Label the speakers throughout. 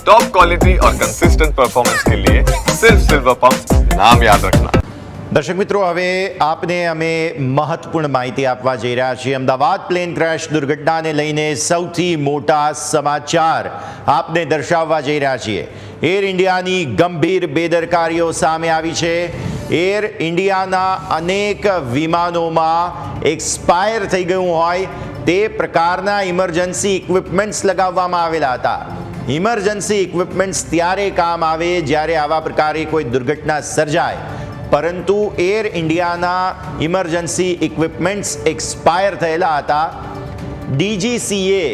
Speaker 1: Top quality और consistent performance के लिए सिर्फ सिल्वर पंप नाम याद रखना।
Speaker 2: દર્શક મિત્રો, હવે આપને અમે મહત્વપૂર્ણ માહિતી આપવા જઈ રહ્યા છીએ. અમદાવાદ પ્લેન ક્રેશ દુર્ઘટનાને લઈને સૌથી મોટા સમાચાર આપને દર્શાવવા જઈ રહ્યા છીએ. એર ઇન્ડિયાની ગંભીર બેદરકારીઓ સામે આવી છે. એર ઇન્ડિયાના અનેક વિમાનોમાં એક્સપાયર થઈ ગયું હોય તે પ્રકારના ઇમરજન્સી ઇક્વિપમેન્ટ્સ લગાવવામાં આવેલા હતા. ઇમરજન્સી ઇક્વિપમેન્ટ્સ ત્યારે કામ આવે જ્યારે આવા પ્રકારે કોઈ દુર્ઘટના સર્જાય, પરંતુ એર ઇન્ડિયાના ઇમરજન્સી ઇક્વિપમેન્ટ્સ એક્સપાયર થયેલા હતા. DGCA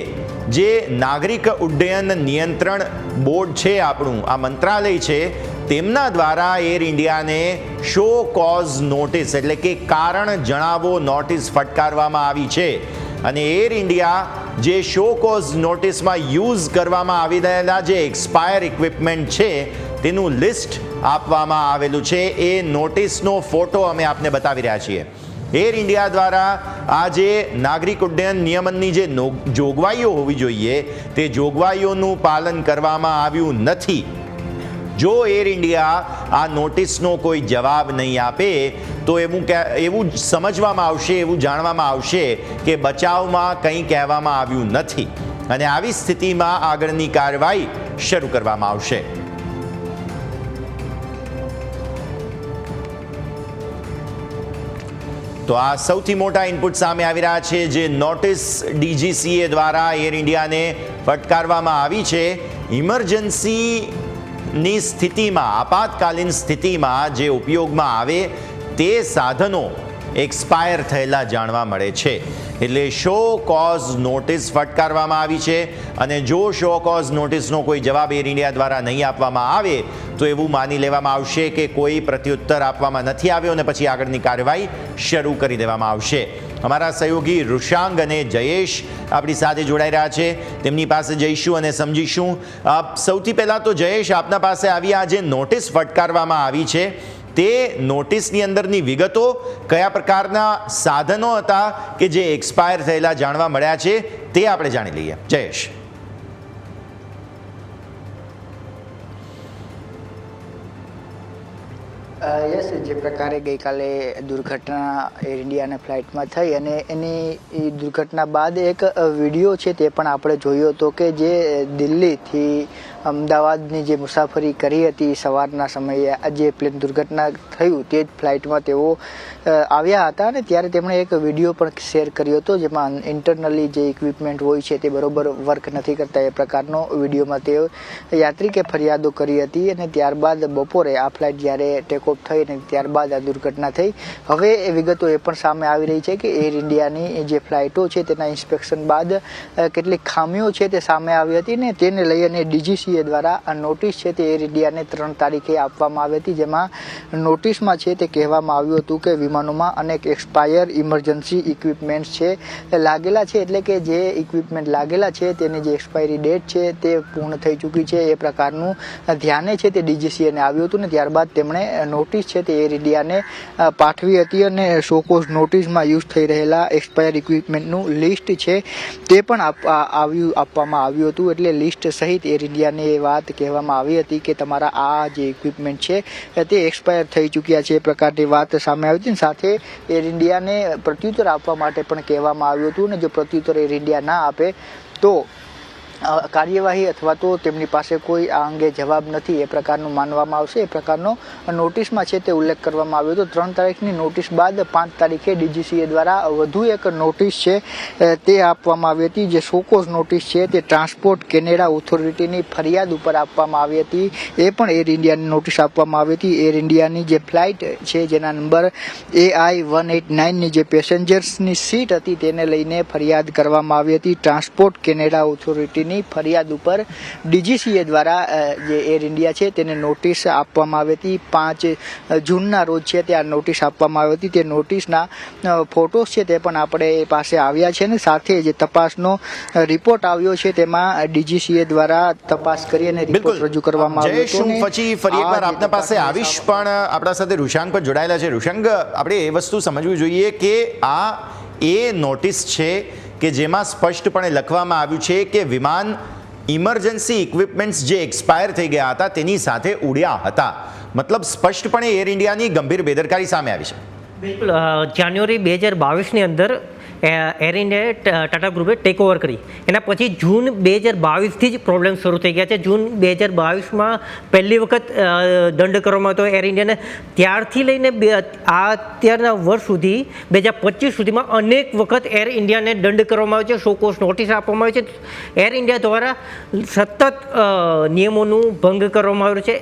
Speaker 2: જે નાગરિક ઉડ્ડયન નિયંત્રણ બોર્ડ છે, આપણું આ મંત્રાલય છે, તેમના દ્વારા એર ઇન્ડિયાને શો કોઝ નોટિસ એટલે કે કારણ જણાવો નોટિસ ફટકારવામાં આવી છે. અને એર ઇન્ડિયા જે શો કોઝ નોટિસમાં યુઝ કરવામાં આવી રહેલા જે એક્સપાયર ઇક્વિપમેન્ટ છે તેનું લિસ્ટ આપવામાં આવેલું છે. એ નોટિસનો ફોટો અમે આપને બતાવી રહ્યા છીએ. એર ઇન્ડિયા દ્વારા આ જે નાગરિક ઉડ્ડયન નિયમનની જે જોગવાઈઓ હોવી જોઈએ તે જોગવાઈઓનું પાલન કરવામાં આવ્યું નથી. જો એર ઇન્ડિયા આ નોટિસનો કોઈ જવાબ નહીં આપે તો એવું સમજવામાં આવશે, એવું જાણવામાં આવશે કે બચાવમાં કંઈ કહેવામાં આવ્યું નથી અને આવી સ્થિતિમાં આગળની કાર્યવાહી શરૂ કરવામાં આવશે. તો આ સૌથી મોટા ઇનપુટ સામે આવી રહ્યા છે. જે નોટિસ DGCA દ્વારા એર ઇન્ડિયાને ફટકારવામાં આવી છે, ઇમરજન્સીની સ્થિતિમાં, આપાતકાલીન સ્થિતિમાં જે ઉપયોગમાં આવે તે સાધનો એક્સપાયર થયેલા જાણવા મળે છે. એટલે શો કોઝ નોટિસ ફટકારવામાં આવી છે અને જો શો કોઝ નોટિસનો કોઈ જવાબ એર ઇન્ડિયા દ્વારા નહીં આપવામાં આવે તો એવું માની લેવામાં આવશે કે કોઈ પ્રત્યુત્તર આપવામાં નથી આવ્યો અને પછી આગળની કાર્યવાહી શરૂ કરી દેવામાં આવશે. અમારા સહયોગી ઋષાંગ અને જયેશ આપણી સાથે જોડાઈ રહ્યા છે. તેમની પાસે જઈશું અને સમજીશું. સૌથી પહેલાં તો જયેશ, આપના પાસે આવી આ જે નોટિસ ફટકારવામાં આવી છે તે નોટિસની અંદરની વિગતો, કયા પ્રકારના સાધનો હતા કે જે એક્સપાયર થયેલા જાણવા મળ્યા છે તે આપણે જાણી લઈએ. જયેશ.
Speaker 3: યસ, જે પ્રકારે ગઈકાલે દુર્ઘટના એર ઇન્ડિયાના ફ્લાઇટમાં થઈ અને એની દુર્ઘટના બાદ એક વિડીયો છે તે પણ આપણે જોયો હતો કે જે દિલ્હીથી અમદાવાદની જે મુસાફરી કરી હતી સવારના સમયે જે પ્લેન દુર્ઘટના થયું તે જ ફ્લાઇટમાં તેઓ આવ્યા હતા અને ત્યારે તેમણે એક વિડીયો પણ શેર કર્યો હતો જેમાં ઇન્ટરનલી જે ઇક્વિપમેન્ટ હોય છે તે બરોબર વર્ક નથી કરતા એ પ્રકારનો વિડીયોમાં તે યાત્રિકે ફરિયાદો કરી હતી. અને ત્યારબાદ બપોરે આ ફ્લાઇટ જ્યારે ટેકઓફ થઈ અને ત્યારબાદ આ દુર્ઘટના થઈ. હવે એ વિગતો એ પણ સામે આવી રહી છે કે એર ઇન્ડિયાની જે ફ્લાઇટો છે તેના ઇન્સ્પેક્શન બાદ કેટલીક ખામીઓ છે તે સામે આવી હતી ને તેને લઈ અને DGCA દ્વારા આ નોટિસ છે તે એર ઇન્ડિયાને 3 તારીખે આપવામાં આવી હતી. જેમાં નોટિસમાં છે તે કહેવામાં આવ્યું હતું કે વિમાનોમાં અનેક એક્સપાયર ઇમરજન્સી ઇક્વિપમેન્ટ્સ છે લાગેલા છે, એટલે કે જે ઇક્વિપમેન્ટ લાગેલા છે તેની જે એક્સપાયરી ડેટ છે તે પૂર્ણ થઈ ચૂકી છે એ પ્રકારનું ધ્યાને છે તે DGCAને આવ્યું હતું ને ત્યારબાદ તેમણે નોટિસ છે તે એર ઇન્ડિયાને પાઠવી હતી અને શોકોઝ નોટિસમાં યુઝ થઈ રહેલા એક્સપાયર ઇક્વિપમેન્ટનું લિસ્ટ છે તે પણ આપવામાં આવ્યું હતું. એટલે લિસ્ટ સહિત એર ઇન્ડિયાને એ વાત કહેવામાં આવી હતી કે તમારા આ જે ઇક્વિપમેન્ટ છે તે એક્સપાયર થઈ ચૂક્યા છે એ પ્રકારની વાત સામે આવી હતી. સાથે એર ઇન્ડિયાને પ્રત્યુત્તર આપવા માટે પણ કહેવામાં આવ્યું હતું ને જો પ્રત્યુત્તર એર ઇન્ડિયા ના આપે તો કાર્યવાહી અથવા તો તેમની પાસે કોઈ આ અંગે જવાબ નથી એ પ્રકારનું માનવામાં આવશે. એ પ્રકારનો નોટિસમાં છે તે ઉલ્લેખ કરવામાં આવ્યો હતો. 3 તારીખની નોટિસ બાદ 5 તારીખે DGCA દ્વારા વધુ એક નોટિસ છે તે આપવામાં આવી હતી. જે શોકોઝ નોટિસ છે તે ટ્રાન્સપોર્ટ કેનેડા ઓથોરિટીની ફરિયાદ ઉપર આપવામાં આવી હતી. એ પણ એર ઇન્ડિયાની નોટિસ આપવામાં આવી હતી. એર ઇન્ડિયાની જે ફ્લાઇટ છે જેના નંબર AI189ની જે પેસેન્જર્સની સીટ હતી તેને લઈને ફરિયાદ કરવામાં આવી હતી. ટ્રાન્સપોર્ટ કેનેડા ઓથોરિટી ફરિયાદ ઉપર DGCA દ્વારા જે એર ઇન્ડિયા છે તેને નોટિસ આપવામાં આવી હતી. 5 જૂનના રોજ છે તે આ નોટિસ આપવામાં આવી હતી. તે નોટિસના ફોટોસ છે તે પણ આપણે પાસે આવ્યા છે અને સાથે જે તપાસનો રિપોર્ટ આવ્યો છે તેમાં DGCA દ્વારા તપાસ કરી અને રિપોર્ટ રજૂ કરવામાં આવ્યો હતો.
Speaker 2: પછી ફરી એકવાર આપના પાસે આવીશ, પણ આપણા સાથે ઋષાંગ પણ જોડાયેલા છે. ઋષાંગ, આપણે એ વસ્તુ સમજવું જોઈએ કે આ એ નોટિસ છે કે જેમાં સ્પષ્ટપણે લખવામાં આવ્યું છે કે વિમાન ઇમરજન્સી ઇક્વિપમેન્ટ્સ જે એક્સપાયર થઈ ગયા હતા તેની સાથે ઉડ્યા હતા. મતલબ સ્પષ્ટપણે એર ઇન્ડિયાની ગંભીર બેદરકારી સામે આવી છે.
Speaker 4: બિલકુલ. જાન્યુઆરી 2022ની અંદર એર ઇન્ડિયાએ ટાટા ગ્રુપે ટેક ઓવર કરી. એના પછી જૂન 2022થી જ પ્રોબ્લેમ શરૂ થઈ ગયા છે. જૂન 2022માં પહેલી વખત દંડ કરવામાં આવ્યો એર ઇન્ડિયાને. ત્યારથી લઈને અત્યારના વર્ષ સુધી 2025 સુધીમાં અનેક વખત એર ઇન્ડિયાને દંડ કરવામાં આવ્યો છે, શો કોઝ નોટિસ આપવામાં આવી છે. એર ઇન્ડિયા દ્વારા સતત નિયમોનું ભંગ કરવામાં આવ્યું છે.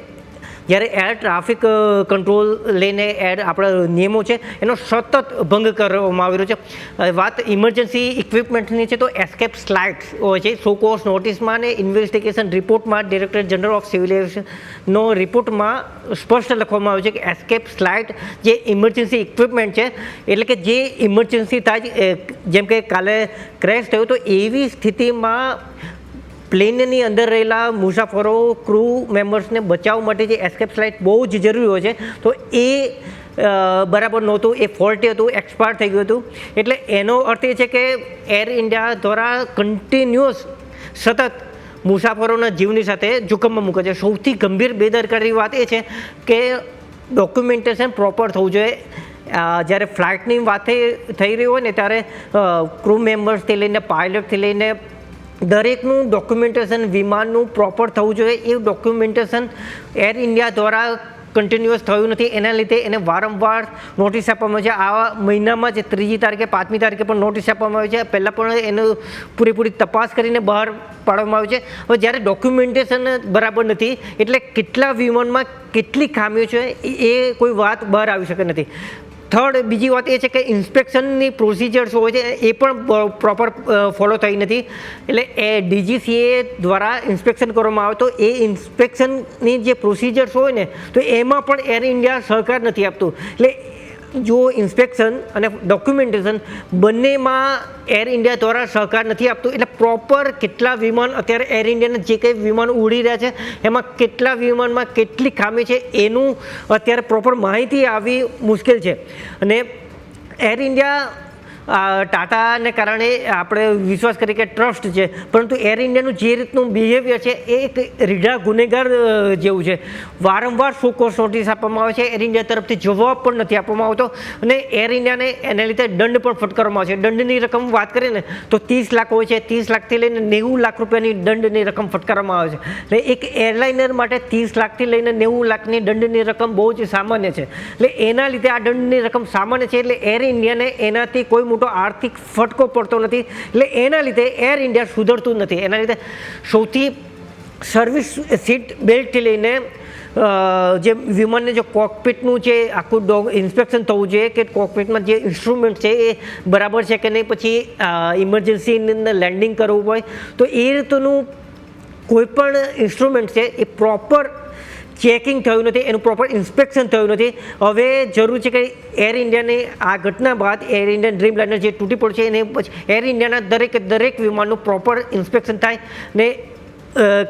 Speaker 4: જ્યારે એર ટ્રાફિક કંટ્રોલ લઈને આપણા નિયમો છે એનો સતત ભંગ કરવામાં આવી રહ્યો છે. વાત ઇમરજન્સી ઇક્વિપમેન્ટની છે તો એસ્કેપ સ્લાઇડ્સ હોય છે. સો કોઝ નોટિસમાં અને ઇન્વેસ્ટિગેશન રિપોર્ટમાં ડિરેક્ટરેટ જનરલ ઓફ સિવિલ એવિએશનનો રિપોર્ટમાં સ્પષ્ટ લખવામાં આવ્યું છે કે એસ્કેપ સ્લાઇડ જે ઇમરજન્સી ઇક્વિપમેન્ટ છે, એટલે કે જે ઇમરજન્સી થાય, જેમ કે કાલે ક્રેશ થયું તો એવી સ્થિતિમાં પ્લેનની અંદર રહેલા મુસાફરો, ક્રૂ મેમ્બર્સને બચાવવા માટે જે એસ્કેપ સ્લાઇડ બહુ જ જરૂરી હોય છે તો એ બરાબર નહોતું, એ ફોલ્ટી હતું, એક્સપાયર થઈ ગયું હતું. એટલે એનો અર્થ એ છે કે એર ઇન્ડિયા દ્વારા કન્ટિન્યુઅસ સતત મુસાફરોના જીવની સાથે જોખમમાં મૂકે છે. સૌથી ગંભીર બેદરકારી વાત એ છે કે ડોક્યુમેન્ટેશન પ્રોપર થવું જોઈએ. જ્યારે ફ્લાઇટની વાત થઈ રહી હોય ને ત્યારે ક્રૂ મેમ્બર્સથી લઈને પાયલટથી લઈને દરેકનું ડોક્યુમેન્ટેશન વિમાનનું પ્રોપર થવું જોઈએ. એ ડોક્યુમેન્ટેશન એર ઇન્ડિયા દ્વારા કન્ટિન્યુઅસ થયું નથી. એના લીધે એને વારંવાર નોટિસ આપવામાં આવે છે. આ મહિનામાં જ 3જી તારીખે 5મી તારીખે પણ નોટિસ આપવામાં આવી છે. પહેલાં પણ એનું પૂરેપૂરી તપાસ કરીને બહાર પાડવામાં આવ્યું છે. હવે જ્યારે ડોક્યુમેન્ટેશન બરાબર નથી એટલે કેટલા વિમાનમાં કેટલી ખામીઓ છે એ કોઈ વાત બહાર આવી શકે નથી. થર્ડ, બીજી વાત એ છે કે ઇન્સ્પેક્શનની પ્રોસિજર્સ હોય છે એ પણ પ્રોપર ફોલો થઈ નથી. એટલે એ DGCA દ્વારા ઇન્સ્પેક્શન કરવામાં આવે તો એ ઇન્સ્પેક્શનની જે પ્રોસિજર્સ હોય ને તો એમાં પણ એર ઇન્ડિયા સહકાર નથી આપતું. એટલે જો ઇન્સ્પેક્શન અને ડોક્યુમેન્ટેશન બંનેમાં એર ઇન્ડિયા દ્વારા સહકાર નથી આપતું. એટલે પ્રોપર કેટલા વિમાન અત્યારે એર ઇન્ડિયાના જે કંઈ વિમાન ઉડી રહ્યા છે એમાં કેટલા વિમાનમાં કેટલી ખામી છે એનું અત્યારે પ્રોપર માહિતી આવવી મુશ્કેલ છે. અને એર ઇન્ડિયા ટાટાને કારણે આપણે વિશ્વાસ કરીએ કે ટ્રસ્ટ છે, પરંતુ એર ઇન્ડિયાનું જે રીતનું બિહેવિયર છે એ એક રીઢા ગુનેગાર જેવું છે. વારંવાર શો કોઝ નોટિસ આપવામાં આવે છે, એર ઇન્ડિયા તરફથી જવાબ પણ નથી આપવામાં આવતો અને એર ઇન્ડિયાને એના લીધે દંડ પણ ફટકારવામાં આવે છે. દંડની રકમ વાત કરીએ ને તો 30 લાખ હોય છે. 30 લાખથી લઈને 90 લાખ રૂપિયાની દંડની રકમ ફટકારવામાં આવે છે. એટલે એક એરલાઇનર માટે 30 લાખથી લઈને 90 લાખની દંડની રકમ બહુ જ સામાન્ય છે. એટલે એના લીધે આ દંડની રકમ સામાન્ય છે એટલે એર ઇન્ડિયાને એનાથી કોઈ મોટો આર્થિક ફટકો પડતો નથી. એટલે એના લીધે એર ઇન્ડિયા સુધરતું નથી. એના લીધે સૌથી સર્વિસ સીટ બેલ્ટથી લઈને જે વિમાનને જે કોકપિટનું જે આખું ઇન્સ્પેક્શન થવું જોઈએ કે કોકપિટમાં જે ઇન્સ્ટ્રુમેન્ટ છે એ બરાબર છે કે નહીં, પછી ઇમરજન્સી લેન્ડિંગ કરવું હોય તો એ રીતનું કોઈ પણ ઇન્સ્ટ્રુમેન્ટ છે એ પ્રોપર ચેકિંગ થયું નથી, એનું પ્રોપર ઇન્સ્પેક્શન થયું નથી. હવે જરૂર છે કે એર ઇન્ડિયાની આ ઘટના બાદ એર ઇન્ડિયન ડ્રીમલાઇનર જે તૂટી પડશે એને પછી એર ઇન્ડિયાના દરેક વિમાનનું પ્રોપર ઇન્સ્પેક્શન થાય ને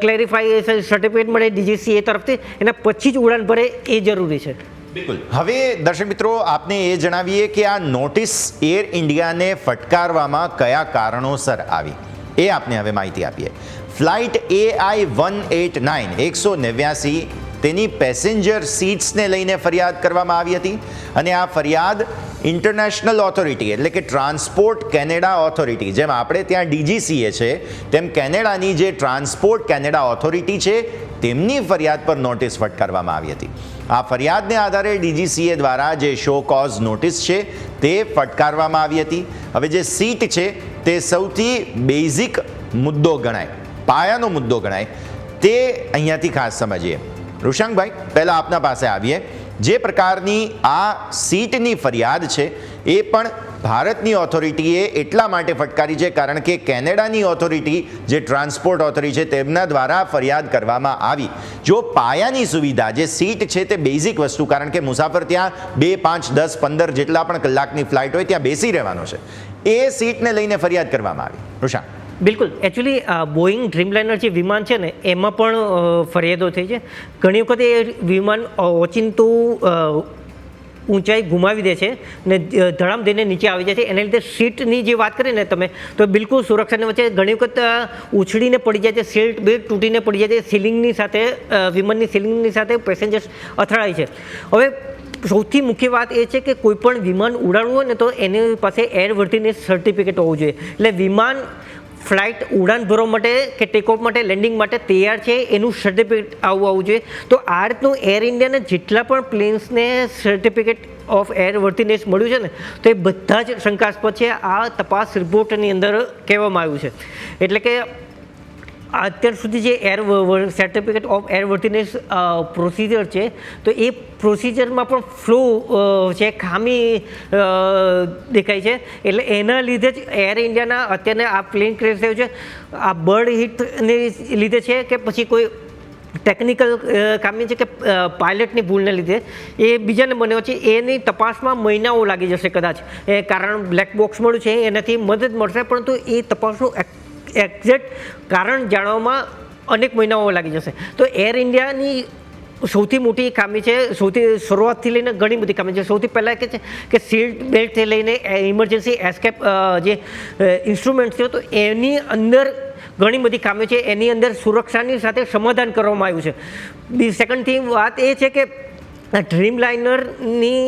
Speaker 4: ક્લેરિફાઈ સર્ટિફિકેટ મળે DGCA તરફથી, એના પછી જ ઉડાન ભરે એ જરૂરી છે.
Speaker 2: બિલકુલ. હવે દર્શક મિત્રો આપને એ જણાવીએ કે આ નોટિસ એર ઇન્ડિયાને ફટકારવામાં કયા કારણોસર આવી એ આપને હવે માહિતી આપીએ. ફ્લાઇટ AI-189 189 તેની પેસેન્જર સીટ્સને લઈને ફરિયાદ કરવામાં આવી હતી અને આ ફરિયાદ ઇન્ટરનેશનલ ઓથોરિટી એટલે કે ટ્રાન્સપોર્ટ કેનેડા ઓથોરિટી, જેમ આપણે ત્યાં DGCA છે તેમ કેનેડાની જે ટ્રાન્સપોર્ટ કેનેડા ઓથોરિટી છે તેમની ફરિયાદ પર નોટિસ ફટકારવામાં આવી હતી. આ ફરિયાદને આધારે DGCA દ્વારા જે શો કોઝ નોટિસ છે તે ફટકારવામાં આવી હતી. હવે જે સીટ છે તે સૌથી બેઝિક મુદ્દો ગણાય, પાયાનો મુદ્દો ગણાય, તે અહીંયાથી ખાસ સમજીએ. ઋષાંકભાઈ, પહેલાં આપના પાસે આવીએ. જે પ્રકારની આ સીટની ફરિયાદ છે એ પણ ભારતની ઓથોરિટીએ એટલા માટે ફટકારી છે કારણ કે કેનેડાની ઓથોરિટી જે ટ્રાન્સપોર્ટ ઓથોરિટી છે તેમના દ્વારા ફરિયાદ કરવામાં આવી. જો પાયાની સુવિધા જે સીટ છે તે બેઝિક વસ્તુ, કારણ કે મુસાફર ત્યાં 2, 5, 10, 15 જેટલા પણ કલાકની ફ્લાઇટ હોય ત્યાં બેસી રહેવાનો છે, એ સીટને લઈને ફરિયાદ કરવામાં આવી. ઋષાંક.
Speaker 4: બિલકુલ. એકચ્યુઅલી બોઈંગ ડ્રીમલાઇનર જે વિમાન છે ને એમાં પણ ફરિયાદો થઈ છે. ઘણી વખત એ વિમાન ઓચિંતું ઊંચાઈ ગુમાવી દે છે ને ધડામ દઈને નીચે આવી જાય છે. એના લીધે સીટની જે વાત કરીને તમે તો બિલકુલ સુરક્ષાની વચ્ચે ઘણી વખત ઉછળીને પડી જાય છે, સીટ બેલ્ટ તૂટીને પડી જાય છે, સીલિંગની સાથે વિમાનની સીલિંગની સાથે પેસેન્જર્સ અથડાય છે. હવે સૌથી મુખ્ય વાત એ છે કે કોઈ પણ વિમાન ઉડાડવું હોય ને તો એની પાસે એરવર્ધીનેસ સર્ટિફિકેટ હોવું જોઈએ. એટલે વિમાન ફ્લાઇટ ઉડાન ભરવા માટે કે ટેકઓફ માટે લેન્ડિંગ માટે તૈયાર છે એનું સર્ટિફિકેટ આવવું જોઈએ. તો આ રીતનું એર ઇન્ડિયાને જેટલા પણ પ્લેન્સને સર્ટિફિકેટ ઓફ એરવર્ધીનેસ મળ્યું છે ને તો એ બધા જ શંકાસ્પદ છે. આ તપાસ રિપોર્ટની અંદર કહેવામાં આવ્યું છે. એટલે કે અત્યાર સુધી જે સર્ટિફિકેટ ઓફ એરવર્ધીનેસ પ્રોસિજર છે તો એ પ્રોસિજરમાં પણ ફ્લો છે, ખામી દેખાય છે. એટલે એના લીધે જ એર ઇન્ડિયાના અત્યારના આ પ્લેન ક્રેશ થયું છે. આ બર્ડ હિટને લીધે છે કે પછી કોઈ ટેકનિકલ ખામી છે કે પાયલટની ભૂલને લીધે એ બીજાને બન્યો છે. એની તપાસમાં મહિનાઓ લાગી જશે કદાચ. એ કારણ બ્લેક બોક્સ મળ્યું છે એનાથી મદદ મળશે, પરંતુ એ તપાસનું એક્ઝેક્ટ કારણ જાણવામાં અનેક મહિનાઓ લાગી જશે. તો એર ઇન્ડિયાની સૌથી મોટી ખામી છે, સૌથી શરૂઆતથી લઈને ઘણી બધી ખામી છે. સૌથી પહેલાં કે છે કે સીટ બેલ્ટથી લઈને ઇમરજન્સી એસ્કેપ જે ઇન્સ્ટ્રુમેન્ટ છે તો એની અંદર ઘણી બધી ખામીઓ છે. એની અંદર સુરક્ષાની સાથે સમાધાન કરવામાં આવ્યું છે. સેકન્ડ થિંગ વાત એ છે કે ડ્રીમ લાઇનરની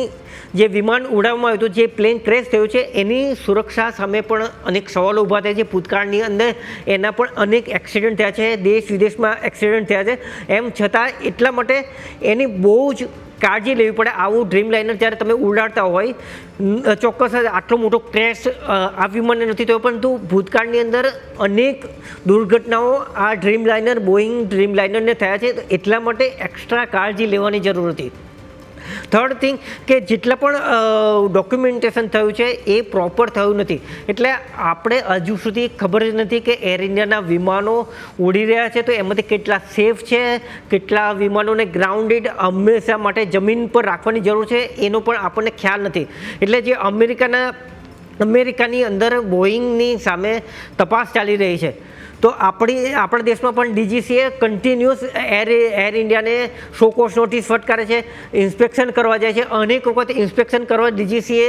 Speaker 4: જે વિમાન ઉડાવવામાં આવ્યું હતું, જે પ્લેન ક્રેશ થયું છે એની સુરક્ષા સામે પણ અનેક સવાલો ઊભા થયા છે. ભૂતકાળની અંદર એના પણ અનેક એક્સિડન્ટ થયા છે, દેશ વિદેશમાં એક્સિડન્ટ થયા છે. એમ છતાં એટલા માટે એની બહુ જ કાળજી લેવી પડે. આવું ડ્રીમ લાઇનર જ્યારે તમે ઉડાડતા હોય, ચોક્કસ આટલો મોટો ક્રેશ આ વિમાનને નથી થયો, પરંતુ ભૂતકાળની અંદર અનેક દુર્ઘટનાઓ આ ડ્રીમ લાઇનર બોઈંગ ડ્રીમ લાઇનરને થયા છે. તો એટલા માટે એક્સ્ટ્રા કાળજી લેવાની જરૂર હતી. થર્ડ થિંગ કે જેટલા પણ ડોક્યુમેન્ટેશન થયું છે એ પ્રોપર થયું નથી. એટલે આપણે હજુ સુધી ખબર જ નથી કે એર ઇન્ડિયાના વિમાનો ઉડી રહ્યા છે તો એમાંથી કેટલા સેફ છે, કેટલા વિમાનોને ગ્રાઉન્ડેડ હંમેશા માટે જમીન પર રાખવાની જરૂર છે એનો પણ આપણને ખ્યાલ નથી. એટલે જે અમેરિકાની અંદર બોઈંગની સામે તપાસ ચાલી રહી છે. તો આપણા દેશમાં પણ DGCA continuous air ઇન્ડિયાને show cause notice ફટકારે છે, ઇન્સ્પેક્શન કરવા જાય છે. અનેક વખત ઇન્સ્પેક્શન કરવા ડીજીસીએ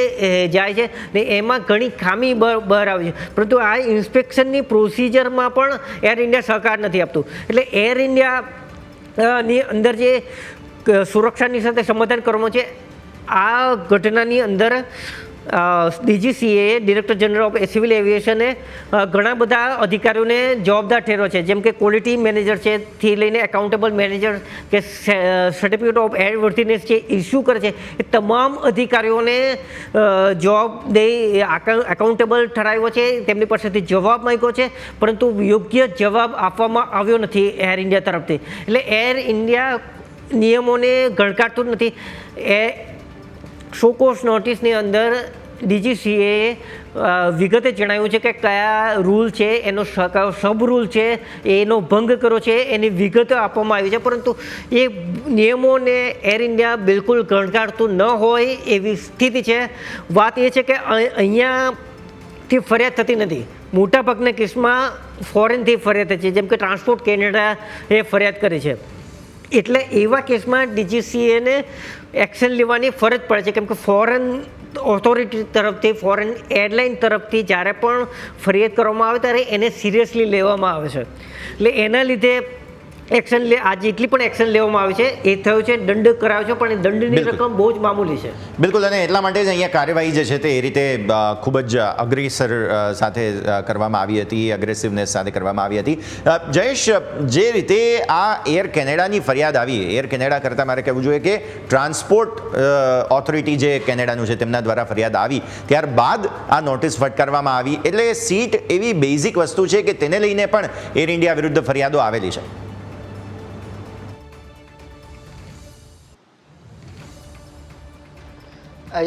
Speaker 4: જાય છે ને એમાં ઘણી ખામી બહાર આવી છે. પરંતુ આ ઇન્સ્પેક્શનની પ્રોસિજરમાં પણ એર ઇન્ડિયા સહકાર નથી આપતું. એટલે એર ઇન્ડિયાની અંદર જે સુરક્ષાની સાથે સમાધાન કરવામાં છે, આ ઘટનાની અંદર DGCA director general of civil એવિએશને ઘણા બધા અધિકારીઓને જવાબદાર ઠેરવ્યો છે. જેમ કે ક્વોલિટી મેનેજર છે થી લઈને એકાઉન્ટેબલ મેનેજર કે સર્ટિફિકેટ ઓફ એરવર્ધીનેસ જે ઇસ્યુ કરે છે એ તમામ અધિકારીઓને જવાબદેહી એકાઉન્ટેબલ ઠરાવ્યો છે. તેમની પાસેથી જવાબ માંગ્યો છે, પરંતુ યોગ્ય જવાબ આપવામાં આવ્યો નથી એર ઇન્ડિયા તરફથી. એટલે એર ઇન્ડિયા નિયમોને ગણકારતું નથી. શોકોસ નોટિસની અંદર ડીજીસીએ વિગતે જણાવ્યું છે કે કયા રૂલ છે, એનો કયો સબ રૂલ છે, એનો ભંગ કર્યો છે, એની વિગતો આપવામાં આવી છે. પરંતુ એ નિયમોને એર ઇન્ડિયા બિલકુલ ગણકારતું ન હોય એવી સ્થિતિ છે. વાત એ છે કે અહીંયાથી ફરિયાદ થતી નથી. મોટાભાગના કેસમાં ફોરેનથી ફરિયાદ થાય છે, જેમ કે ટ્રાન્સપોર્ટ કેનેડા એ ફરિયાદ કરી છે. એટલે એવા કેસમાં ડીજીસીએને એક્શન લેવાની ફરજ પડે છે, કેમ કે ફોરેન ઓથોરિટી તરફથી, ફોરેન એરલાઇન તરફથી જ્યારે પણ ફરિયાદ કરવામાં આવે ત્યારે એને સિરિયસલી લેવામાં આવે છે. એટલે એના લીધે એક્શન આ જેટલી પણ એક્શન લેવામાં આવી છે એ થયું છે, દંડ કરાયો છે, પણ એ દંડની રકમ બહુ જ મામૂલી છે.
Speaker 2: બિલકુલ, અને એટલા માટે જ અહીંયા કાર્યવાહી જે છે તે એ રીતે ખૂબ જ અગ્રેસર સાથે કરવામાં આવી હતી, અગ્રેસિવનેસ સાથે કરવામાં આવી હતી. જયેશ, જે રીતે આ એર કેનેડાની ફરિયાદ આવી, એર કેનેડા કરતાં મારે કહેવું જોઈએ કે ટ્રાન્સપોર્ટ ઓથોરિટી જે કેનેડાનું છે તેમના દ્વારા ફરિયાદ આવી, ત્યારબાદ આ નોટિસ ફટકારવામાં આવી. એટલે સીટ એવી બેઝિક વસ્તુ છે કે તેને લઈને પણ એર ઇન્ડિયા વિરુદ્ધ ફરિયાદો આવેલી છે.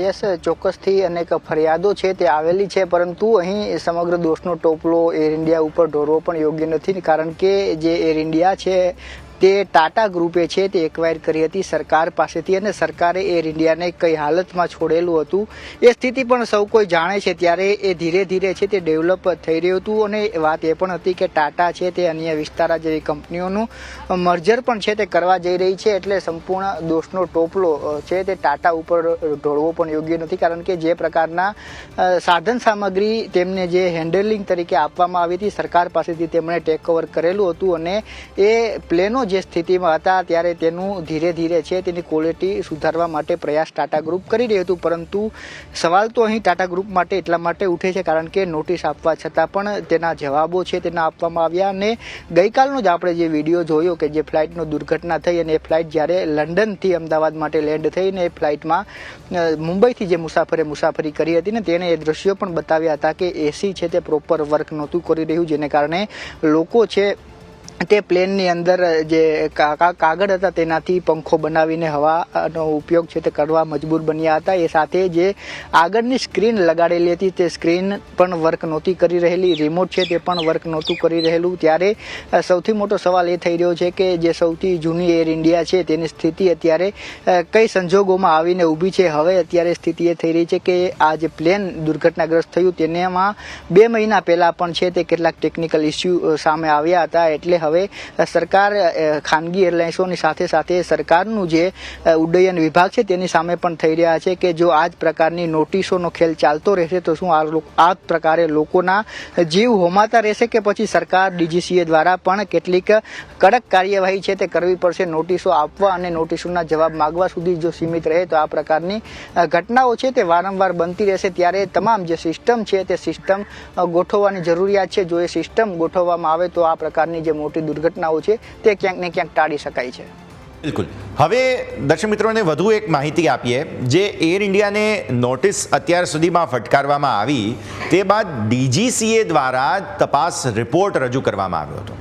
Speaker 3: યસ, ચોક્કસથી અનેક ફરિયાદો છે તે આવેલી છે, પરંતુ અહીં સમગ્ર દોષનો ટોપલો એર ઇન્ડિયા ઉપર ઢોરવો પણ યોગ્ય નથી. કારણ કે જે એર ઇન્ડિયા છે તે ટાટા ગ્રુપે છે તે એક્વાયર કરી હતી સરકાર પાસેથી, અને સરકારે એર ઇન્ડિયાને કઈ હાલતમાં છોડેલું હતું એ સ્થિતિ પણ સૌ કોઈ જાણે છે. ત્યારે એ ધીરે ધીરે છે તે ડેવલપ થઈ રહ્યું હતું, અને વાત એ પણ હતી કે ટાટા છે તે અન્ય વિસ્તારા જેવી કંપનીઓનું મર્જર પણ છે તે કરવા જઈ રહી છે. એટલે સંપૂર્ણ દોષનો ટોપલો છે તે ટાટા ઉપર ઢોળવો પણ યોગ્ય નથી, કારણ કે જે પ્રકારના સાધન સામગ્રી તેમને જે હેન્ડલિંગ તરીકે આપવામાં આવી હતી સરકાર પાસેથી તેમણે ટેક ઓવર કરેલું હતું, અને એ પ્લેનો જે સ્થિતિમાં હતા ત્યારે તેનું ધીરે ધીરે છે તેની ક્વોલિટી સુધારવા માટે પ્રયાસ ટાટા ગ્રુપ કરી રહ્યું હતું. પરંતુ સવાલ તો અહીં ટાટા ગ્રુપ માટે એટલા માટે ઉઠે છે કારણ કે નોટિસ આપવા છતાં પણ તેના જવાબો છે તેના આપવામાં આવ્યા. અને ગઈકાલનો જ આપણે જે વિડીયો જોયો કે જે ફ્લાઇટનો દુર્ઘટના થઈ, અને એ ફ્લાઇટ જ્યારે લંડનથી અમદાવાદ માટે લેન્ડ થઈને એ ફ્લાઇટમાં મુંબઈથી જે મુસાફરી કરી હતી ને તેને એ દ્રશ્યો પણ બતાવ્યા હતા કે એસી છે તે પ્રોપર વર્ક નહોતું કરી રહ્યું, જેને કારણે લોકો છે તે પ્લેનની અંદર જે કાગળ હતા તેનાથી પંખો બનાવીને હવાનો ઉપયોગ છે તે કરવા મજબૂર બન્યા હતા. એ સાથે જે આગળની સ્ક્રીન લગાડેલી હતી તે સ્ક્રીન પણ વર્ક નહોતી કરી રહેલી, રિમોટ છે તે પણ વર્ક નહોતું કરી રહેલું. ત્યારે સૌથી મોટો સવાલ એ થઈ રહ્યો છે કે જે સૌથી જૂની એર ઇન્ડિયા છે તેની સ્થિતિ અત્યારે કઈ સંજોગોમાં આવીને ઊભી છે. હવે અત્યારે સ્થિતિ એ થઈ રહી છે કે આ જે પ્લેન દુર્ઘટનાગ્રસ્ત થયું તેનામાં 2 મહિના પહેલાં પણ છે તે કેટલાક ટેકનિકલ ઇસ્યુ સામે આવ્યા હતા. એટલે હવે સરકાર ખાનગી એરલાઇન્સોની સાથે સાથે સરકારનું જે ઉડ્ડયન વિભાગ છે તેની સામે પણ થઈ રહ્યા છે કે જો આ જ પ્રકારની નોટિસોનો ખેલ ચાલતો રહેશે તો શું આ પ્રકારે લોકોના જીવ હોમાતા રહેશે, કે પછી સરકાર DGCA દ્વારા પણ કેટલીક કડક કાર્યવાહી છે તે કરવી પડશે. નોટિસો આપવા અને નોટિસોના જવાબ માગવા સુધી જો સીમિત રહે તો આ પ્રકારની ઘટનાઓ છે તે વારંવાર બનતી રહેશે. ત્યારે તમામ જે સિસ્ટમ છે તે સિસ્ટમ ગોઠવવાની જરૂરિયાત છે. જો એ સિસ્ટમ ગોઠવવામાં આવે તો આ પ્રકારની જે મોટી દુર્ઘટનાઓ છે તે ક્યાંક ને ક્યાંક ટાળી શકાય છે.
Speaker 2: બિલકુલ. હવે દર્શક મિત્રોને વધુ એક માહિતી આપીએ. જે એર ઇન્ડિયાને નોટિસ અત્યાર સુધીમાં ફટકારવામાં આવી તે બાદ DGCA દ્વારા તપાસ રિપોર્ટ રજૂ કરવામાં આવ્યો હતો.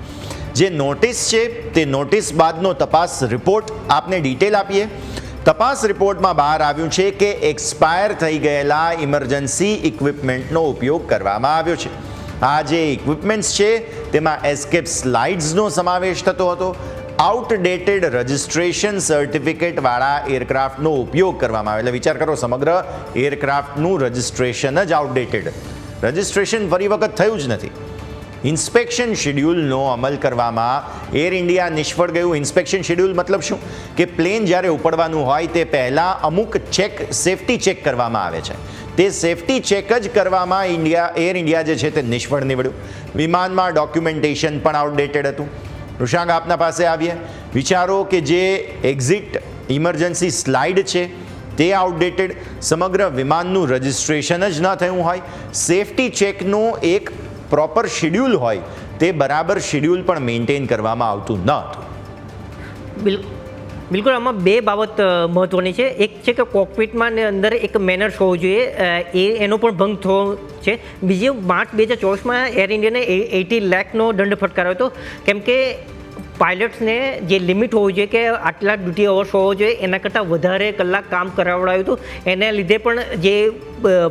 Speaker 2: જે નોટિસ છે તે નોટિસ બાદનો તપાસ રિપોર્ટ આપને ડિટેલ આપીએ. તપાસ રિપોર્ટમાં બહાર આવ્યું છે કે એક્સપાયર થઈ ગયેલા ઇમરજન્સી ઇક્વિપમેન્ટનો ઉપયોગ કરવામાં આવ્યો છે. આ જે ઇક્વિપમેન્ટ્સ છે તેમાં એસ્કેપ સ્લાઇડ્સનો સમાવેશ થતો હતો. આઉટડેટેડ રજિસ્ટ્રેશન સર્ટિફિકેટવાળા એરક્રાફ્ટનો ઉપયોગ કરવામાં આવે. એટલે વિચાર કરો, સમગ્ર એરક્રાફ્ટનું રજિસ્ટ્રેશન જ આઉટડેટેડ, રજિસ્ટ્રેશન ફરી વખત થયું જ નથી. ઇન્સ્પેક્શન શેડ્યુલનો અમલ કરવામાં એર ઇન્ડિયા નિષ્ફળ ગયું. ઇન્સ્પેક્શન શેડ્યુલ મતલબ શું કે પ્લેન જ્યારે ઉપડવાનું હોય તે પહેલાં અમુક સેફટી ચેક કરવામાં આવે છે. તે સેફટી ચેક જ કરવામાં એર ઇન્ડિયા જે છે તે નિષ્ફળ નીવડ્યું. વિમાનમાં ડોક્યુમેન્ટેશન પણ આઉટડેટેડ હતું. ઋષાંગ, આપના પાસે આવીએ. વિચારો કે જે એક્ઝિટ ઇમરજન્સી સ્લાઇડ છે તે આઉટડેટેડ, સમગ્ર વિમાનનું રજિસ્ટ્રેશન જ ન થયું હોય, સેફટી ચેકનું એક પ્રોપર શેડ્યુલ હોય તે બરાબર શેડ્યુલ પણ મેન્ટેન કરવામાં આવતું ન હતું.
Speaker 4: બિલકુલ. આમાં 2 બાબત મહત્વની છે. એક છે કે કોકપિટમાં અંદર એક મેનર્સ હોવું જોઈએ, એનો પણ ભંગ થયો છે. બીજી માર્ચ 2024માં એર ઇન્ડિયાને 80 લાખનો દંડ ફટકાર્યો હતો, કેમ કે પાયલટ્સને જે લિમિટ હોવું જોઈએ કે આટલા ડ્યુટી અવર્સ હોવો જોઈએ એના કરતાં વધારે કલાક કામ કરાવડાવ્યું હતું. એના લીધે પણ જે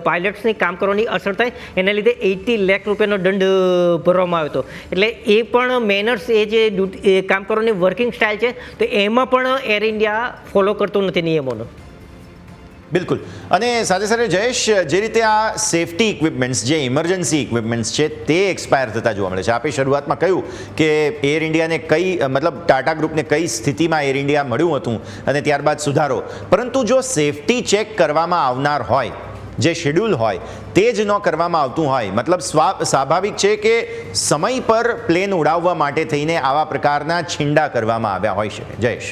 Speaker 4: પાયલટ્સને કામ કરવાની અસર થાય એના લીધે 80 લાખ રૂપિયાનો દંડ ભરવામાં આવ્યો હતો. એટલે એ પણ મેનર્સ, એ જે કામ કરવાની વર્કિંગ સ્ટાઇલ છે તો એમાં પણ એર ઇન્ડિયા ફોલો કરતું નથી નિયમોનો.
Speaker 2: બિલકુલ. અને સાથે સાથે જયેશ, જે રીતે આ સેફટી ઇક્વિપમેન્ટ્સ, જે ઇમરજન્સી ઇક્વિપમેન્ટ્સ છે તે એક્સપાયર થતા જોવા મળે છે. આપે શરૂઆતમાં કહ્યું કે એર ઇન્ડિયાને ટાટા ગ્રુપને કઈ સ્થિતિમાં એર ઇન્ડિયા મળ્યું હતું અને ત્યારબાદ સુધારો. પરંતુ જો સેફટી ચેક કરવામાં આવનાર હોય, જે શેડ્યુલ હોય તે જ ન કરવામાં આવતું હોય, મતલબ સ્વાભાવિક છે કે સમય પર પ્લેન ઉડાવવા માટે થઈને આવા પ્રકારના છીંડા કરવામાં આવ્યા હોઈ શકે. જયેશ.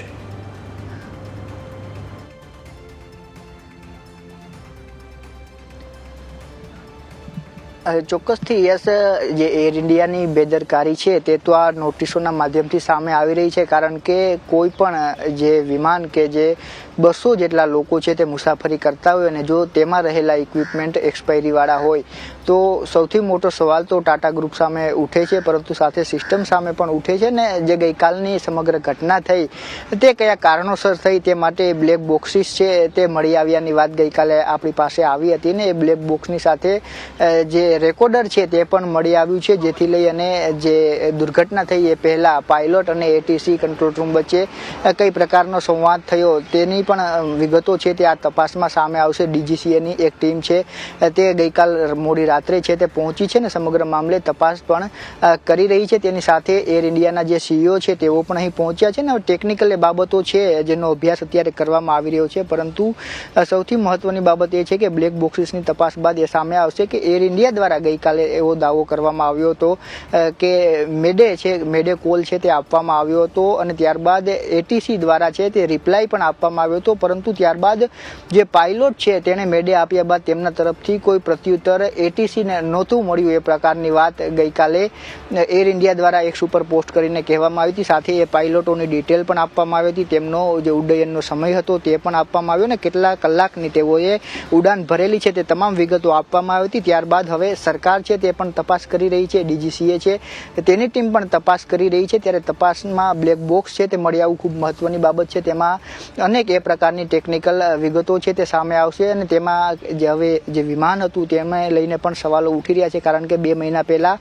Speaker 3: ચોક્કસથી યસ, જે એર ઇન્ડિયાની બેદરકારી છે તે તો આ નોટિસોના માધ્યમથી સામે આવી રહી છે. કારણ કે કોઈ પણ જે વિમાન કે જે 200 જેટલા લોકો છે તે મુસાફરી કરતા હોય અને જો તેમાં રહેલા ઇક્વિપમેન્ટ એક્સપાયરીવાળા હોય તો સૌથી મોટો સવાલ તો ટાટા ગ્રુપ સામે ઉઠે છે, પરંતુ સાથે સિસ્ટમ સામે પણ ઉઠે છે. ને જે ગઈકાલની સમગ્ર ઘટના થઈ તે કયા કારણોસર થઈ તે માટે બ્લેક બોક્સીસ છે તે મળી આવ્યાની વાત ગઈકાલે આપણી પાસે આવી હતી. ને એ બ્લેક બોક્સની સાથે જે રેકોર્ડર છે તે પણ મળી આવ્યું છે, જેથી લઈ અને જે દુર્ઘટના થઈ એ પહેલાં પાયલોટ અને એટીસી કંટ્રોલ રૂમ વચ્ચે કઈ પ્રકારનો સંવાદ થયો તેની પણ વિગતો છે તે આ તપાસમાં સામે આવશે. ડીજીસીએની એક ટીમ છે તે ગઈકાલ મોડી રાત્રે છે તે પહોંચી છે ને સમગ્ર મામલે તપાસ પણ કરી રહી છે. તેની સાથે એર ઇન્ડિયાના જે સીઈઓ છે તેઓ પણ અહીં પહોંચ્યા છે ને ટેકનિકલ બાબતો છે જેનો અભ્યાસ અત્યારે કરવામાં આવી રહ્યો છે. પરંતુ સૌથી મહત્વની બાબત એ છે કે બ્લેક બોક્સીસની તપાસ બાદ એ સામે આવશે કે એર ઇન્ડિયા દ્વારા ગઈકાલે એવો દાવો કરવામાં આવ્યો હતો કે મેડે કોલ છે તે આપવામાં આવ્યો હતો અને ત્યારબાદ એટીસી દ્વારા છે તે રિપ્લાય પણ આપવામાં આવ્યો હતો. પરંતુ ત્યારબાદ જે પાયલોટ છે તેણે મેડે આપ્યા બાદ તેમના તરફથી કોઈ પ્રત્યુત્તર એટીસીને નહોતું મળ્યું એ પ્રકારની વાત ગઈકાલે એર ઇન્ડિયા દ્વારા એક સુપર પોસ્ટ કરીને કહેવામાં આવી હતી. સાથે એ પાયલોટોની ડિટેલ પણ આપવામાં આવી હતી, તેમનો જે ઉડ્ડયનનો સમય હતો તે પણ આપવામાં આવ્યો ને કેટલા કલાકની તેઓએ ઉડાન ભરેલી છે તે તમામ વિગતો આપવામાં આવી હતી. ત્યારબાદ હવે સરકાર છે તે પણ તપાસ કરી રહી છે, ડીજીસીએ છે તેની ટીમ પણ તપાસ કરી રહી છે. ત્યારે તપાસમાં બ્લેક બોક્સ છે તે મળી આવવું ખૂબ મહત્વની બાબત છે. તેમાં અનેક એ પ્રકારની ટેકનિકલ વિગતો છે તે સામે આવશે અને તેમાં હવે જે વિમાન હતું તેને લઈને પણ સવાલો ઉઠી રહ્યા છે, કારણ કે 2 મહિના પહેલાં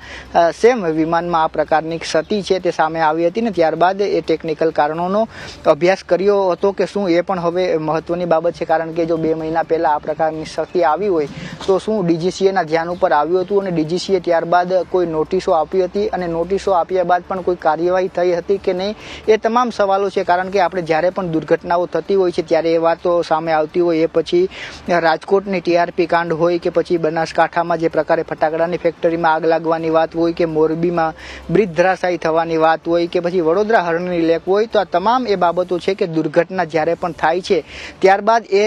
Speaker 3: સેમ વિમાનમાં આ પ્રકારની ક્ષતિ છે તે સામે આવી હતી ને ત્યારબાદ એ ટેકનિકલ કારણોનો અભ્યાસ કર્યો હતો કે શું એ પણ હવે મહત્વની બાબત છે. કારણ કે જો 2 મહિના પહેલાં આ પ્રકારની ક્ષતિ આવી હોય તો શું ડીજીસીએના ધ્યાન ઉપર આવ્યું હતું અને ડીજીસીએ ત્યારબાદ કોઈ નોટિસો આપી હતી અને નોટિસો આપ્યા બાદ પણ કોઈ કાર્યવાહી થઈ હતી કે નહીં, એ તમામ સવાલો છે. કારણ કે આપણે જ્યારે પણ દુર્ઘટનાઓ થતી હોય છે ત્યારે એ વાતો સામે આવતી હોય, એ પછી રાજકોટની ટીઆરપી કાંડ હોય કે પછી બનાસકાંઠામાં જે પ્રકારે ફટાકડાની ફેક્ટરીમાં આગ લાગવાની વાત હોય કે મોરબીમાં બ્રિજ ધરાશાયી થવાની વાત હોય કે પછી વડોદરા હરણની લેક હોય, તો આ તમામ એ બાબતો છે કે દુર્ઘટના જ્યારે પણ થાય છે ત્યારબાદ એ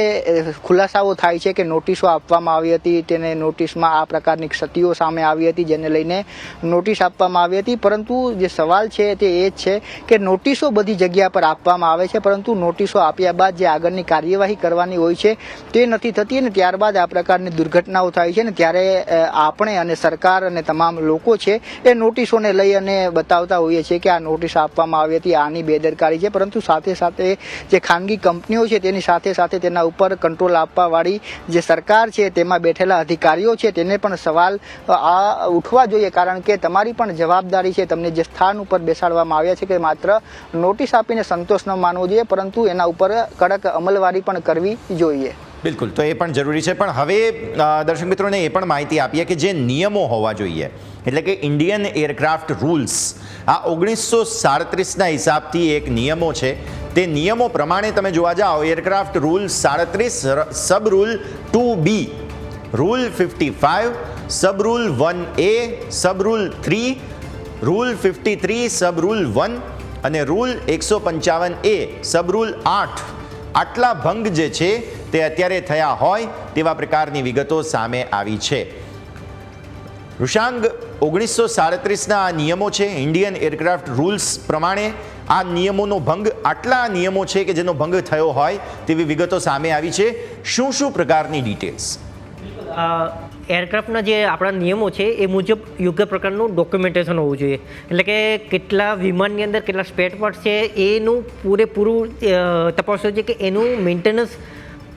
Speaker 3: ખુલાસાઓ થાય છે કે નોટિસો આપવામાં આવી હતી, તેને નોટિસમાં આ પ્રકારની ક્ષતિઓ સામે આવી હતી જેને લઈને નોટિસ આપવામાં આવી હતી. પરંતુ જે સવાલ છે તે એ જ છે કે નોટિસો બધી જગ્યા પર આપવામાં આવે છે, પરંતુ નોટિસો આપ્યા બાદ જે આગળની કાર્યવાહી કરવાની હોય છે તે નથી થતી અને ત્યારબાદ આ પ્રકારની દુર્ઘટનાઓ થાય છે ને ત્યારે આપણે અને સરકાર અને તમામ લોકો છે એ નોટિસોને લઈ અને બતાવતા હોઈએ છીએ કે આ નોટિસ આપવામાં આવી હતી, આની બેદરકારી છે. પરંતુ સાથે સાથે જે ખાનગી કંપનીઓ છે તેની સાથે સાથે તેના ઉપર કંટ્રોલ આપવાવાળી જે સરકાર છે તેમાં બેઠેલા અધિકારીઓ છે તેને પણ સવાલ આ ઉઠવા જોઈએ, કારણ કે તમારી પણ જવાબદારી છે. તમને જે સ્થાન ઉપર બેસાડવામાં આવ્યા છે કે માત્ર નોટિસ આપીને સંતોષ ન માનવો જોઈએ, પરંતુ એના ઉપર કડક અમલવારી પણ કરવી જોઈએ.
Speaker 2: બિલકુલ, તો એ પણ જરૂરી છે. પણ હવે દર્શક મિત્રોને એ પણ માહિતી આપીએ કે જે નિયમો હોવા જોઈએ, એટલે કે ઇન્ડિયન એરક્રાફ્ટ રૂલ્સ, આ 1937ના હિસાબથી એક નિયમો છે. તે નિયમો પ્રમાણે તમે જોવા જાઓ, એરક્રાફ્ટ રૂલ 37, સબ રૂલ 2B, રૂલ 55, સબ રૂલ 1A, સબ રૂલ 3, રૂલ 53, સબ રૂલ 1 અને રૂલ 155A, સબ રૂલ 8, આટલા ભંગ જે છે તે અત્યારે થયા હોય તેવા પ્રકારની વિગતો સામે આવી છે. ઋષાંગ, 1937ના આ નિયમો છે, ઇન્ડિયન એરક્રાફ્ટ રૂલ્સ પ્રમાણે આ નિયમોનો ભંગ, આટલા નિયમો છે કે જેનો ભંગ થયો હોય તેવી વિગતો સામે આવી છે. શું શું પ્રકારની ડિટેલ્સ?
Speaker 4: એરક્રાફ્ટના જે આપણા નિયમો છે એ મુજબ યોગ્ય પ્રકારનું ડોક્યુમેન્ટેશન હોવું જોઈએ. એટલે કે કેટલા વિમાનની અંદર કેટલા સ્પેર પાર્ટ છે એનું પૂરેપૂરું તપાસવું છે કે એનું મેન્ટેનન્સ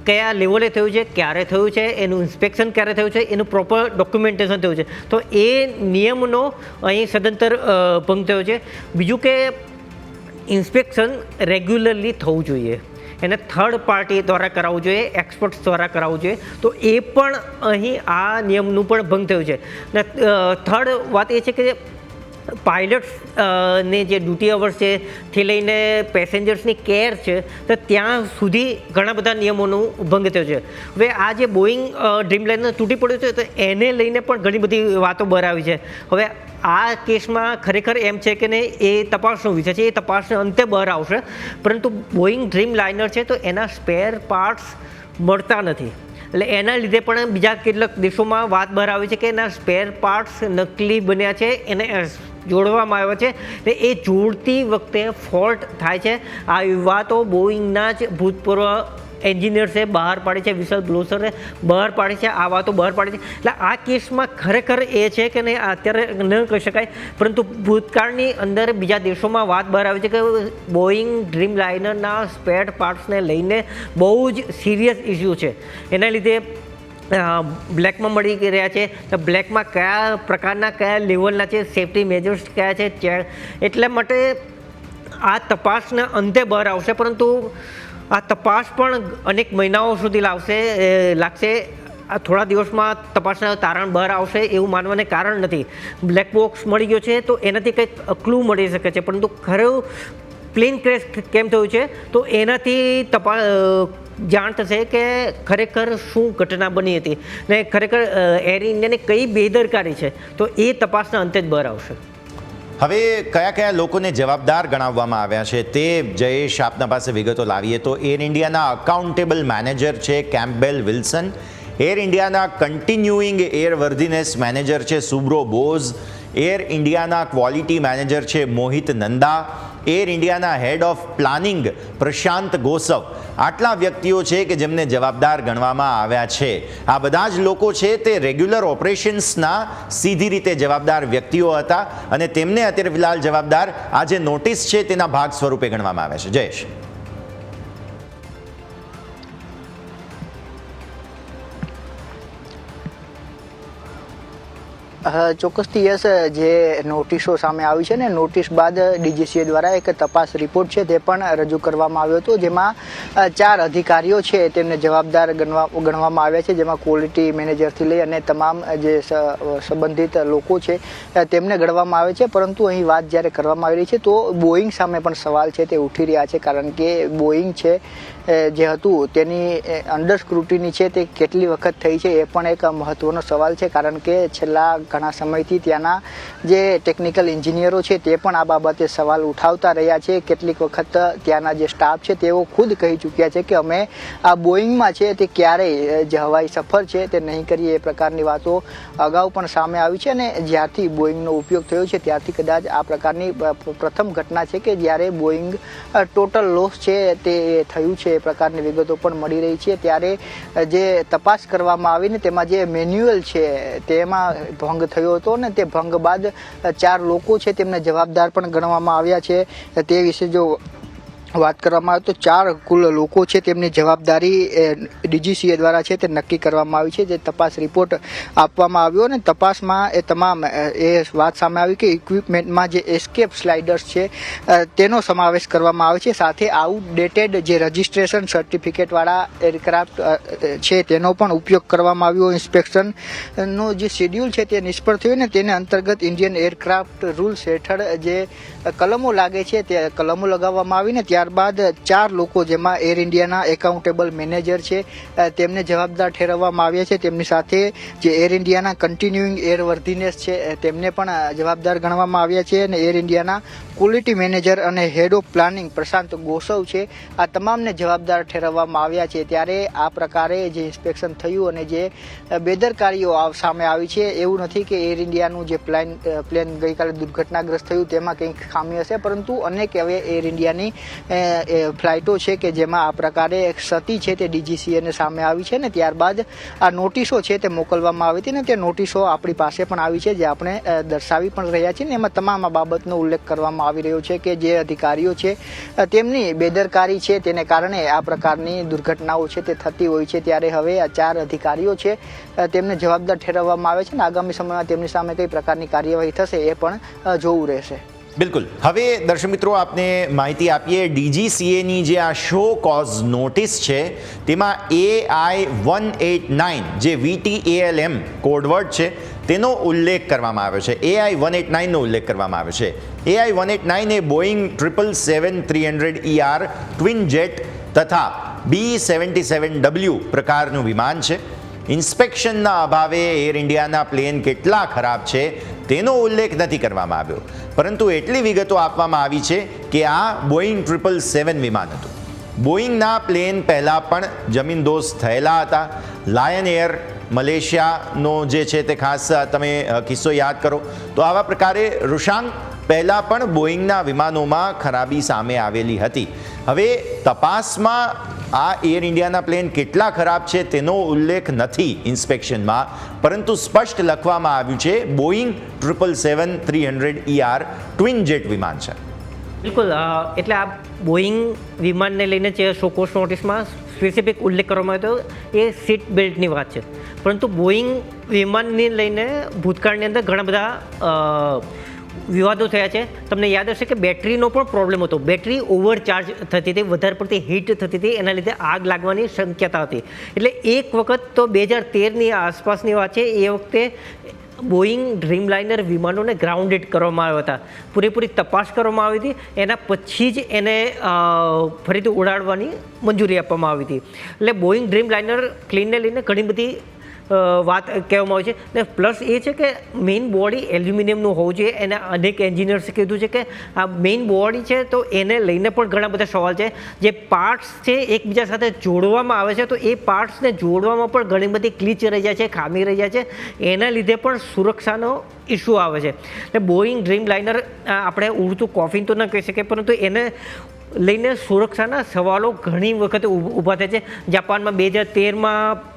Speaker 4: કયા લેવલે થયું છે, ક્યારે થયું છે, એનું ઇન્સ્પેક્શન ક્યારે થયું છે, એનું પ્રોપર ડોક્યુમેન્ટેશન થયું છે. તો એ નિયમનો અહીં સદંતર ભંગ થયો છે. બીજું કે ઇન્સ્પેક્શન રેગ્યુલરલી થવું જોઈએ, એને થર્ડ પાર્ટી દ્વારા કરાવવું જોઈએ, એક્સપર્ટ્સ દ્વારા કરાવવું જોઈએ. તો એ પણ અહીં આ નિયમનું પણ ભંગ થયું છે. ને થર્ડ વાત એ છે કે પાયલટ્સ ને જે ડ્યુટી અવર્સ છે થી લઈને પેસેન્જર્સની કેર છે તો ત્યાં સુધી ઘણા બધા નિયમોનું ભંગ થયો છે. હવે આ જે બોઈંગ ડ્રીમલાઇનર તૂટી પડ્યું છે તો એને લઈને પણ ઘણી બધી વાતો બહાર આવી છે. હવે આ કેસમાં ખરેખર એમ છે કે નહીં એ તપાસનો વિષય છે, એ તપાસના અંતે બહાર આવશે. પરંતુ બોઈંગ ડ્રીમલાઇનર છે તો એના સ્પેર પાર્ટ્સ મળતા નથી, એટલે એના લીધે પણ બીજા કેટલાક દેશોમાં વાત બહાર આવી છે કે એના સ્પેર પાર્ટ્સ નકલી બન્યા છે, એને જોડવામાં આવ્યા છે ને એ જોડતી વખતે ફોલ્ટ થાય છે. આ વાતો બોઈંગના જ ભૂતપૂર્વ એન્જિનિયર્સે બહાર પાડી છે, વિશલ બ્લોસરે બહાર પાડી છે, આ વાતો બહાર પાડી છે. એટલે આ કેસમાં ખરેખર એ છે કે નહીં અત્યારે ન કહી શકાય, પરંતુ ભૂતકાળની અંદર બીજા દેશોમાં વાત બહાર આવી છે કે બોઈંગ ડ્રીમલાઇનરના સ્પેર પાર્ટ્સને લઈને બહુ જ સિરિયસ ઇસ્યુ છે. એના લીધે બ્લેકમાં મળી રહ્યા છે. તો બ્લેકમાં કયા પ્રકારના કયા લેવલના છે, સેફટી મેજર્સ કયા છે, એટલા માટે આ તપાસના અંતે બહાર આવશે. પરંતુ આ તપાસ પણ અનેક મહિનાઓ સુધી લાગશે. આ થોડા દિવસમાં તપાસના તારણ બહાર આવશે એવું માનવાને કારણ નથી. બ્લેક બોક્સ મળી ગયો છે તો એનાથી કંઈક ક્લુ મળી શકે છે, પરંતુ ખરું પ્લેન ક્રેશ કેમ થયું છે તો એનાથી જાણ થશે કે ખરેખર શું ઘટના બની હતી ને ખરેખર એર ઇન્ડિયાની કઈ બેદરકારી છે, તો એ તપાસના અંતે જ બહાર આવશે.
Speaker 2: હવે કયા કયા લોકોને જવાબદાર ગણાવવામાં આવ્યા છે તે જયેશ આપના પાસે વિગતો લાવીએ તો એર ઇન્ડિયાના અકાઉન્ટેબલ મેનેજર છે કેમ્પબેલ વિલ્સન, એર ઇન્ડિયાના કન્ટિન્યુઇંગ એરવર્ધીનેસ મેનેજર છે સુબ્રો બોઝ, એર ઇન્ડિયાના ક્વોલિટી મેનેજર છે મોહિત નંદા, એર ઇન્ડિયાના હેડ ઓફ પ્લાનિંગ પ્રશાંત ગોસવ. આટલા વ્યક્તિઓ છે કે જેમને જવાબદાર ગણવામાં આવ્યા છે. આ બધા જ લોકો છે તે રેગ્યુલર ઓપરેશન્સના સીધી રીતે જવાબદાર વ્યક્તિઓ હતા અને તેમને અત્યારે ફિલહાલ જવાબદાર આ જે નોટિસ છે તેના ભાગ સ્વરૂપે ગણવામાં આવ્યા છે. જયેશ.
Speaker 3: ચોક્કસથી યસ, જે નોટિસો સામે આવી છે ને નોટિસ બાદ ડીજીસીએ દ્વારા એક તપાસ રિપોર્ટ છે તે પણ રજૂ કરવામાં આવ્યો હતો, જેમાં 4 અધિકારીઓ છે તેમને જવાબદાર ગણવામાં આવ્યા છે, જેમાં ક્વોલિટી મેનેજરથી લઈ અને તમામ જે સંબંધિત લોકો છે તેમને ગણવામાં આવે છે. પરંતુ અહીં વાત જ્યારે કરવામાં આવી રહી છે તો બોઈંગ સામે પણ સવાલ છે તે ઉઠી રહ્યા છે, કારણ કે બોઈંગ છે જે હતું તેની અંડર સ્ક્રુટિની છે તે કેટલી વખત થઈ છે એ પણ એક મહત્વનો સવાલ છે, કારણ કે છેલ્લા ઘણા સમયથી ત્યાંના જે ટેકનિકલ એન્જિનિયરો છે તે પણ આ બાબતે સવાલ ઉઠાવતા રહ્યા છે. કેટલીક વખત ત્યાંના જે સ્ટાફ છે તેઓ ખુદ કહી ચૂક્યા છે કે અમે આ બોઈંગમાં છે તે ક્યારેય જે હવાઈ સફર છે તે નહીં કરીએ, એ પ્રકારની વાતો અગાઉ પણ સામે આવી છે. અને જ્યારથી બોઈંગનો ઉપયોગ થયો છે ત્યારથી કદાચ આ પ્રકારની પ્રથમ ઘટના છે કે જ્યારે બોઈંગ ટોટલ લોસ છે તે થયું છે, એ પ્રકારની વિગતો પણ મળી રહી છે. ત્યારે જે તપાસ કરવામાં આવીને તેમાં જે મેન્યુઅલ છે તેમાં ભંગ થયો હતો ને તે ભંગ બાદ 4 લોકો છે તેમને જવાબદાર પણ ગણવામાં આવ્યા છે. તે વિશે જો વાત કરવામાં આવે તો 4 કુલ લોકો છે તેમની જવાબદારી ડીજીસીએ દ્વારા છે તે નક્કી કરવામાં આવી છે. જે તપાસ રિપોર્ટ આપવામાં આવ્યો અને તપાસમાં એ તમામ એ વાત સામે આવી કે ઇક્વિપમેન્ટમાં જે એસ્કેપ સ્લાઇડર્સ છે તેનો સમાવેશ કરવામાં આવે છે, સાથે આઉટડેટેડ જે રજિસ્ટ્રેશન સર્ટિફિકેટવાળા એરક્રાફ્ટ છે તેનો પણ ઉપયોગ કરવામાં આવ્યો. ઇન્સ્પેક્શનનો જે શેડ્યુલ છે તે નિષ્ફળ થયો ને તેને અંતર્ગત ઇન્ડિયન એરક્રાફ્ટ રૂલ્સ હેઠળ જે કલમો લાગે છે તે કલમો લગાવવામાં આવીને ત્યારબાદ 4 લોકો જેમાં એર ઇન્ડિયાના એકાઉન્ટેબલ મેનેજર છે તેમને જવાબદાર ઠેરવવામાં આવ્યા છે. તેમની સાથે જે એર ઇન્ડિયાના કન્ટિન્યુઇંગ એરવર્ધીનેસ છે તેમને પણ જવાબદાર ગણવામાં આવ્યા છે અને એર ઇન્ડિયાના ક્વોલિટી મેનેજર અને હેડ ઓફ પ્લાનિંગ પ્રશાંત ગોસવ છે આ તમામને જવાબદાર ઠેરવવામાં આવ્યા છે. ત્યારે આ પ્રકારે જે ઇન્સ્પેક્શન થયું અને જે બેદરકારીઓ સામે આવી છે, એવું નથી કે એર ઇન્ડિયાનું જે પ્લેન ગઈકાલે દુર્ઘટનાગ્રસ્ત થયું તેમાં કંઈક ખામી હશે, પરંતુ અનેક હવે એર ઇન્ડિયાની ફ્લાઇટો છે કે જેમાં આ પ્રકારે ક્ષતિ છે તે ડીજીસીએને સામે આવી છે ને ત્યારબાદ આ નોટિસો છે તે મોકલવામાં આવી હતી ને તે નોટિસો આપણી પાસે પણ આવી છે, જે આપણે દર્શાવી પણ રહ્યા છીએ ને એમાં તમામ આ બાબતનો ઉલ્લેખ કરવામાં આવી રહ્યો છે કે જે અધિકારીઓ છે તેમની બેદરકારી છે તેને કારણે આ પ્રકારની દુર્ઘટનાઓ છે તે થતી હોય છે. ત્યારે હવે આ 4 અધિકારીઓ છે તેમને જવાબદાર ઠેરવવામાં આવે છે ને આગામી સમયમાં તેમની સામે કઈ પ્રકારની કાર્યવાહી થશે એ પણ જોવું રહેશે.
Speaker 2: બિલકુલ. હવે દર્શક મિત્રો આપને માહિતી આપીએ ડીજીસીએની જે આ શો કોઝ નોટિસ છે તેમાં AI-189 જે VTALM કોડવર્ડ છે તેનો ઉલ્લેખ કરવામાં આવ્યો છે. AI-189નો ઉલ્લેખ કરવામાં આવ્યો છે. AI-189 એ બોઈંગ 777-300ER ટ્વિન જેટ તથા B-77W પ્રકારનું વિમાન છે. ઇન્સ્પેક્શનના અભાવે એર ઇન્ડિયાના પ્લેન કેટલા ખરાબ છે તેનો ઉલ્લેખ નથી કરવામાં આવ્યો, પરંતુ એટલી વિગતો આપવામાં આવી છે કે આ બોઈંગ 777 વિમાન હતું. બોઈંગના પ્લેન પહેલાં પણ જમીનદોસ્ત થયેલા હતા. લાયન એર મલેશિયાનો જે છે તે ખાસ તમે કિસ્સો યાદ કરો તો આવા પ્રકારે રૂશાંગ પહેલાં પણ બોઈંગના વિમાનોમાં ખરાબી સામે આવેલી હતી. હવે તપાસમાં આ એર ઇન્ડિયાના પ્લેન કેટલા ખરાબ છે તેનો ઉલ્લેખ નથી ઇન્સ્પેક્શનમાં, પરંતુ સ્પષ્ટ લખવામાં આવ્યું છે બોઈંગ 777-300ER ટ્વિન જેટ વિમાન છે.
Speaker 4: બિલકુલ એટલે આ બોઈંગ વિમાનને લઈને જે શોકોસ નોટિસમાં સ્પેસિફિક ઉલ્લેખ કરવામાં આવ્યો હતો એ સીટ બેલ્ટની વાત છે, પરંતુ બોઈંગ વિમાનને લઈને ભૂતકાળની અંદર ઘણા બધા વિવાદો થયા છે. તમને યાદ હશે કે બેટરીનો પણ પ્રોબ્લેમ હતો, બેટરી ઓવરચાર્જ થતી હતી, વધારે પડતી હીટ થતી હતી, એના લીધે આગ લાગવાની શક્યતા હતી. એટલે એક વખત તો 2013ની આસપાસની વાત છે, એ વખતે બોઈંગ ડ્રીમલાઇનર વિમાનોને ગ્રાઉન્ડેડ કરવામાં આવ્યા હતા, પૂરેપૂરી તપાસ કરવામાં આવી હતી, એના પછી જ એને ફરીથી ઉડાડવાની મંજૂરી આપવામાં આવી હતી. એટલે બોઈંગ ડ્રીમલાઇનર ક્લીનને લઈને ઘણી બધી વાત કહેવામાં આવે છે. ને પ્લસ એ છે કે મેઇન બોડી એલ્યુમિનિયમનું હોવું જોઈએ. એને અનેક એન્જિનિયર્સે કીધું છે કે આ મેઇન બોડી છે તો એને લઈને પણ ઘણા બધા સવાલ છે. જે પાર્ટ્સ છે એકબીજા સાથે જોડવામાં આવે છે તો એ પાર્ટ્સને જોડવામાં પણ ઘણી બધી ક્લીચ રહી જાય છે, ખામી રહી જાય છે, એના લીધે પણ સુરક્ષાનો ઇસ્યુ આવે છે. એટલે બોઈંગ ડ્રીમલાઇનર આપણે ઉડતું કોફિન તો ન કહી શકીએ, પરંતુ એને લઈને સુરક્ષાના સવાલો ઘણી વખતે ઊભા થાય છે. જાપાનમાં 2013માં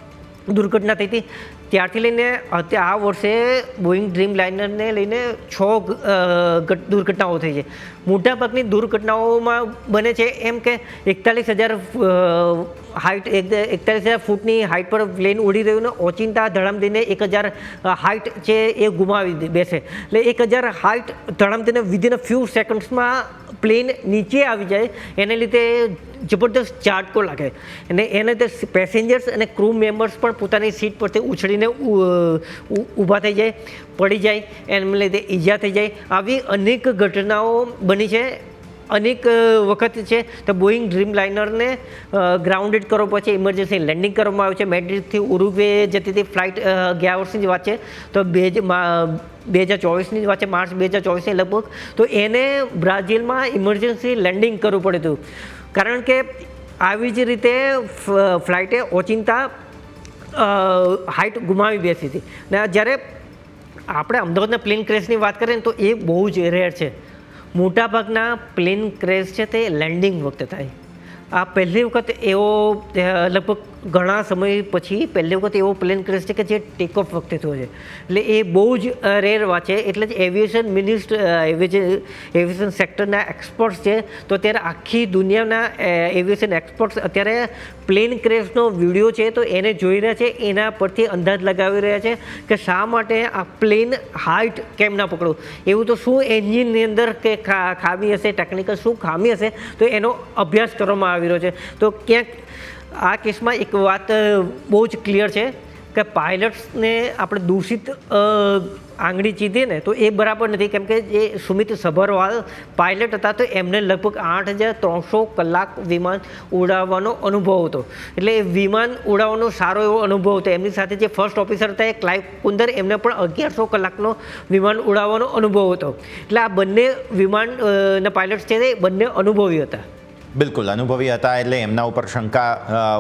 Speaker 4: દુર્ઘટના થઈ હતી, ત્યારથી લઈને આ વર્ષે બોઈંગ ડ્રીમલાઇનરને લઈને 6 દુર્ઘટનાઓ થઈ છે. મોટાભાગની દુર્ઘટનાઓમાં બને છે એમ કે 41,000 હાઇટ 41,000 ફૂટની હાઇટ પર પ્લેન ઉડી રહ્યું ને ઓચિંતા ધડામ દઈને 1,000 હાઇટ છે એ ગુમાવી બેસે. એટલે 1,000 હાઇટ ધડામ દઈને વિધિન અ ફ્યુ સેકન્ડ્સમાં પ્લેન નીચે આવી જાય, એને લીધે જબરદસ્ત ઝાટકો લાગે અને એને લીધે પેસેન્જર્સ અને ક્રૂ મેમ્બર્સ પણ પોતાની સીટ પરથી ઉછળીને ઊભા થઈ જાય, પડી જાય, એને લીધે ઈજા થઈ જાય. આવી અનેક ઘટનાઓ બની છે અનેક વખત છે. તો બોઈંગ ડ્રીમલાઇનરને ગ્રાઉન્ડેડ કરવા પછી ઇમરજન્સી લેન્ડિંગ કરવામાં આવ્યું છે. મેડ્રિડથી ઉરુગ્વે જતી હતી ફ્લાઇટ ગયા વર્ષની જ વાત છે, તો 2024ની જ વાત છે, માર્ચ 2024ની લગભગ. તો એને બ્રાઝિલમાં ઇમરજન્સી લેન્ડિંગ કરવું પડ્યું હતું, કારણ કે આવી જ રીતે ફ્લાઇટે ઓચિંતા હાઇટ ગુમાવી બેસી હતી. ને જ્યારે આપણે અમદાવાદના પ્લેન ક્રેશની વાત કરીએ ને તો એ બહુ જ રેર છે. મોટાભાગના પ્લેન ક્રેશ છે તે લેન્ડિંગ વખતે થાય. આ પહેલી વખત એવો લગભગ ઘણા સમય પછી પહેલી વખત એવો પ્લેન ક્રેશ છે કે જે ટેક ઓફ વખતે થયો છે. એટલે એ બહુ જ રેર વાત છે. એટલે જ એવિએશન એવિએશન સેક્ટરના એક્સપર્ટ્સ છે તો અત્યારે આખી દુનિયાના એવિએશન એક્સપર્ટ્સ અત્યારે પ્લેન ક્રેશનો વિડીયો છે તો એને જોઈ રહ્યા છે, એના પરથી અંદાજ લગાવી રહ્યા છે કે શા માટે આ પ્લેન હાઇટ કેમ ના પકડવું. એવું તો શું એન્જિનની અંદર કે ખામી હશે, ટેકનિકલ શું ખામી હશે, તો એનો અભ્યાસ કરવામાં આવી રહ્યો છે. તો ક્યાંક આ કેસમાં એક વાત બહુ જ ક્લિયર છે કે પાયલટ્સને આપણે દૂષિત આંગળી ચીધીએ ને તો એ બરાબર નથી, કેમ કે જે સુમિત સભરવાલ પાયલટ હતા તો એમને લગભગ 8,300 કલાક વિમાન ઉડાવવાનો અનુભવ હતો. એટલે એ વિમાન ઉડાવવાનો સારો એવો અનુભવ હતો. એમની સાથે જે ફર્સ્ટ ઓફિસર હતા એ ક્લાઇવ કુંદર, એમને પણ 1,100 કલાકનો વિમાન ઉડાવવાનો અનુભવ હતો. એટલે આ બંને વિમાનના પાયલટ્સ છે એ બંને અનુભવી હતા.
Speaker 2: બિલકુલ અનુભવી હતા, એટલે એમના ઉપર શંકા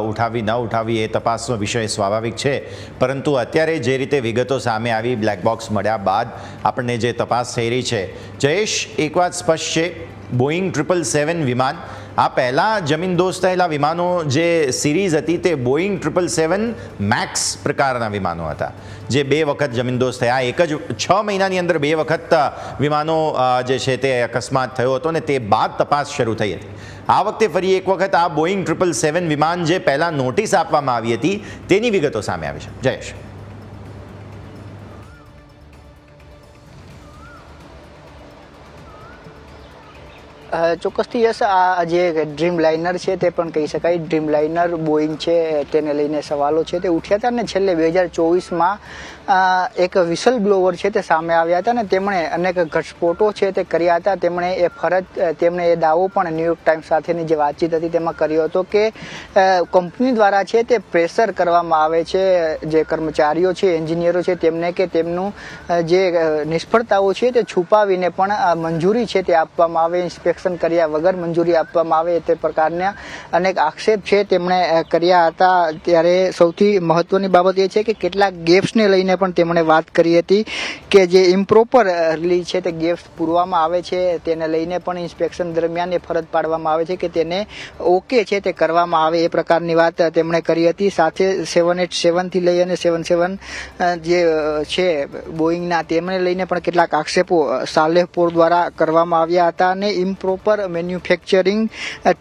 Speaker 2: ઉઠાવી ન ઉઠાવી એ તપાસનો વિષય સ્વાભાવિક છે. પરંતુ અત્યારે જે રીતે વિગતો સામે આવી, બ્લેક બોક્સ મળ્યા બાદ આપણને જે તપાસ થઈ રહી છે, જયેશ, એક વાત સ્પષ્ટ છે, બોઈંગ 777 વિમાન આ પહેલાં જમીનદોસ્ત થયેલા વિમાનો જે સિરીઝ હતી તે બોઈંગ 777 મેક્સ પ્રકારના વિમાનો હતા, જે 2 વખત જમીનદોસ્ત થયા. એક જ 6 મહિનાની અંદર 2 વખત વિમાનો જે છે તે અકસ્માત થયો હતો અને તે બાદ તપાસ શરૂ થઈ હતી. આ વખતે ફરી એક વખત આ બોઈંગ 777 વિમાન જે પહેલાં નોટિસ આપવામાં આવી હતી તેની વિગતો સામે આવી છે. જયેશ.
Speaker 3: ચોક્કસથી યસ, આ જે ડ્રીમલાઇનર છે તે પણ કહી શકાય. ડ્રીમલાઇનર બોઈંગ છે તેને લઈને સવાલો છે તે ઉઠ્યા હતા અને છેલ્લે 2024માં એક વિસલ બ્લોવર છે તે સામે આવ્યા હતા અને તેમણે અનેક ઘટસ્ફોટો છે તે કર્યા હતા. તેમણે એ દાવો પણ ન્યૂયોર્ક ટાઈમ્સ સાથેની જે વાતચીત હતી તેમાં કર્યો હતો કે કંપની દ્વારા છે તે પ્રેશર કરવામાં આવે છે જે કર્મચારીઓ છે, એન્જિનિયરો છે તેમને, કે તેમનું જે નિષ્ફળતાઓ છે તે છુપાવીને પણ મંજૂરી છે તે આપવામાં આવે, ઇન્સ્પેક્શન કર્યા વગર મંજૂરી આપવામાં આવે, તે પ્રકારના અનેક આક્ષેપ છે તેમણે કર્યા હતા. ત્યારે સૌથી મહત્વની બાબત એ છે કે કેટલાક ગેપ્સને લઈને પણ તેમણે વાત કરી હતી કે જે ઇમ્પ્રોપરલી છે તે ગેપ્સ પૂરવામાં આવે છે તેને લઈને પણ ઇન્સ્પેક્શન દરમિયાન એ ફરજ પાડવામાં આવે છે કે તેને ઓકે છે તે કરવામાં આવે, એ પ્રકારની વાત તેમણે કરી હતી. સાથે 787થી લઈ અને 77 જે છે બોઈંગના તેમને લઈને પણ કેટલાક આક્ષેપો સાલેહપોર દ્વારા કરવામાં આવ્યા હતા અને પ્રોપર મેન્યુફેક્ચરિંગ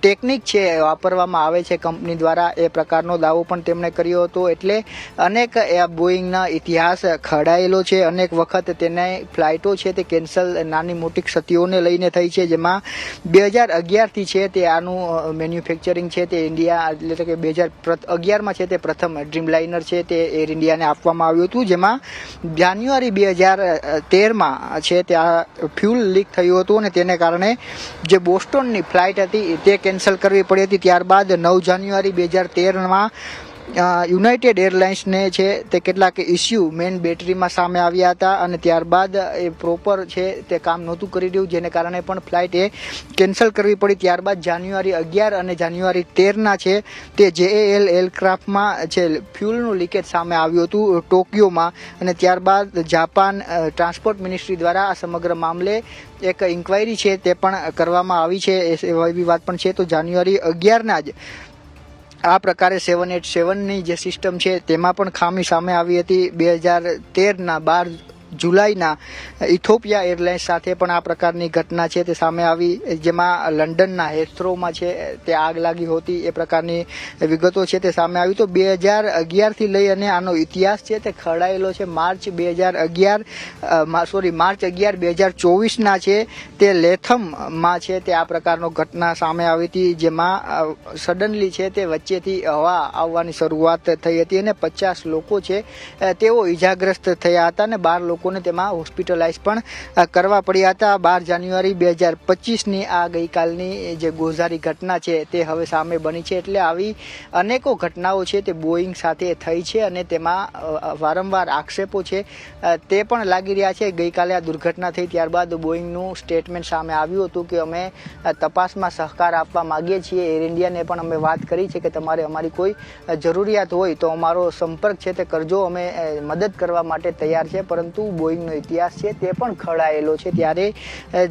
Speaker 3: ટેકનિક છે વાપરવામાં આવે છે કંપની દ્વારા, એ પ્રકારનો દાવો પણ તેમણે કર્યો હતો. એટલે અનેક બોઈંગના ઇતિહાસ ખડાયેલો છે. અનેક વખત તેને ફ્લાઇટો છે તે કેન્સલ નાની મોટી ક્ષતિઓને લઈને થઈ છે, જેમાં 2011થી છે તે આનું મેન્યુફેક્ચરિંગ છે તે ઇન્ડિયા, એટલે કે 2011માં છે તે પ્રથમ ડ્રીમલાઇનર છે તે એર ઇન્ડિયાને આપવામાં આવ્યું હતું, જેમાં જાન્યુઆરી 2013માં છે ત્યાં ફ્યુલ લીક થયું હતું અને તેને કારણે જે બોસ્ટનની ફ્લાઇટ હતી તે કેન્સલ કરવી પડી હતી. ત્યારબાદ 9 જાન્યુઆરી 2013માં યુનાઇટેડ એરલાઇન્સને છે તે કેટલાક ઇસ્યુ મેઇન બેટરીમાં સામે આવ્યા હતા અને ત્યારબાદ એ પ્રોપર છે તે કામ નહોતું કરી રહ્યું, જેને કારણે પણ ફ્લાઇટ એ કેન્સલ કરવી પડી. ત્યારબાદ જાન્યુઆરી 11 અને જાન્યુઆરી 13ના છે તે JAL એરક્રાફ્ટમાં છે ફ્યુલનું લીકેજ સામે આવ્યું હતું ટોક્યોમાં, અને ત્યારબાદ જાપાન ટ્રાન્સપોર્ટ મિનિસ્ટ્રી દ્વારા આ સમગ્ર મામલે એક ઇન્ક્વાયરી છે તે પણ કરવામાં આવી છે, એવી વાત પણ છે. તો જાન્યુઆરી 11ના જ આ પ્રકારે 787ની જે સિસ્ટમ છે તેમાં પણ ખામી સામે આવી હતી. 2013ના 12 જુલાઈના ઇથોપિયા એરલાઇન્સ સાથે પણ આ પ્રકારની ઘટના છે તે સામે આવી, જેમાં લંડનના હેથ્રોમાં છે તે આગ લાગી હતી. એ પ્રકારની વિગતો છે તે સામે આવી. તો 2011થી લઈ અને આનો ઇતિહાસ છે તે ખડાયેલો છે. માર્ચ 11 2024ના છે તે લેથમમાં છે તે આ પ્રકારનો ઘટના સામે આવી હતી, જેમાં સડનલી છે તે વચ્ચેથી હવા આવવાની શરૂઆત થઈ હતી અને 50 લોકો છે તેઓ ઈજાગ્રસ્ત થયા હતા અને 12 લોકોને તેમાં હોસ્પિટલાઇઝ પણ કરવા પડ્યા હતા. 12 જાન્યુઆરી 2025ની આ ગઈકાલની જે ગોઝારી ઘટના છે તે હવે સામે બની છે. એટલે આવી અનેકો ઘટનાઓ છે તે બોઈંગ સાથે થઈ છે અને તેમાં વારંવાર આક્ષેપો છે તે પણ લાગી રહ્યા છે. ગઈકાલે આ દુર્ઘટના થઈ ત્યારબાદ બોઈંગનું સ્ટેટમેન્ટ સામે આવ્યું હતું કે અમે તપાસમાં સહકાર આપવા માગીએ છીએ. એર ઇન્ડિયાને પણ અમે વાત કરી છે કે તમારે અમારી કોઈ જરૂરિયાત હોય તો અમારો સંપર્ક છે તે કરજો, અમે મદદ કરવા માટે તૈયાર છે. પરંતુ બોઈંગનો ઇતિહાસ છે તે પણ ખડાયેલો છે. ત્યારે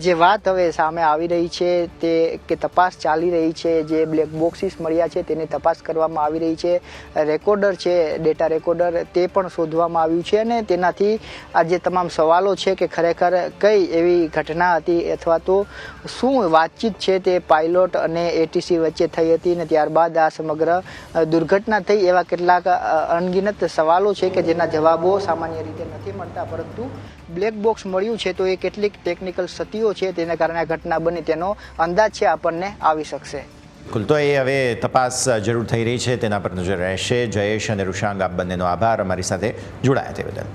Speaker 3: જે વાત હવે સામે આવી રહી છે તે કે તપાસ ચાલી રહી છે, જે બ્લેક બોક્સીસ મળ્યા છે તેની તપાસ કરવામાં આવી રહી છે. રેકોર્ડર છે, ડેટા રેકોર્ડર તે પણ શોધવામાં આવ્યું છે અને તેનાથી આ જે તમામ સવાલો છે કે ખરેખર કઈ એવી ઘટના હતી અથવા તો શું વાતચીત છે તે પાયલોટ અને ATC વચ્ચે થઈ હતી અને ત્યારબાદ આ સમગ્ર દુર્ઘટના થઈ, એવા કેટલાક અનગિનત સવાલો છે કે જેના જવાબો સામાન્ય રીતે નથી મળતા. પરંતુ બ્લેક બોક્સ મળ્યું છે તો એ કેટલીક ટેકનિકલ ક્ષતિઓ છે તેને કારણે આ ઘટના બની તેનો અંદાજ છે આપણને આવી શકશે.
Speaker 2: બિલકુલ, તો એ હવે તપાસ જરૂર થઈ રહી છે, તેના પર નજર રહેશે. જયેશ અને ઋષાંગ, આપ બંનેનો આભાર અમારી સાથે જોડાયા તે બદલ.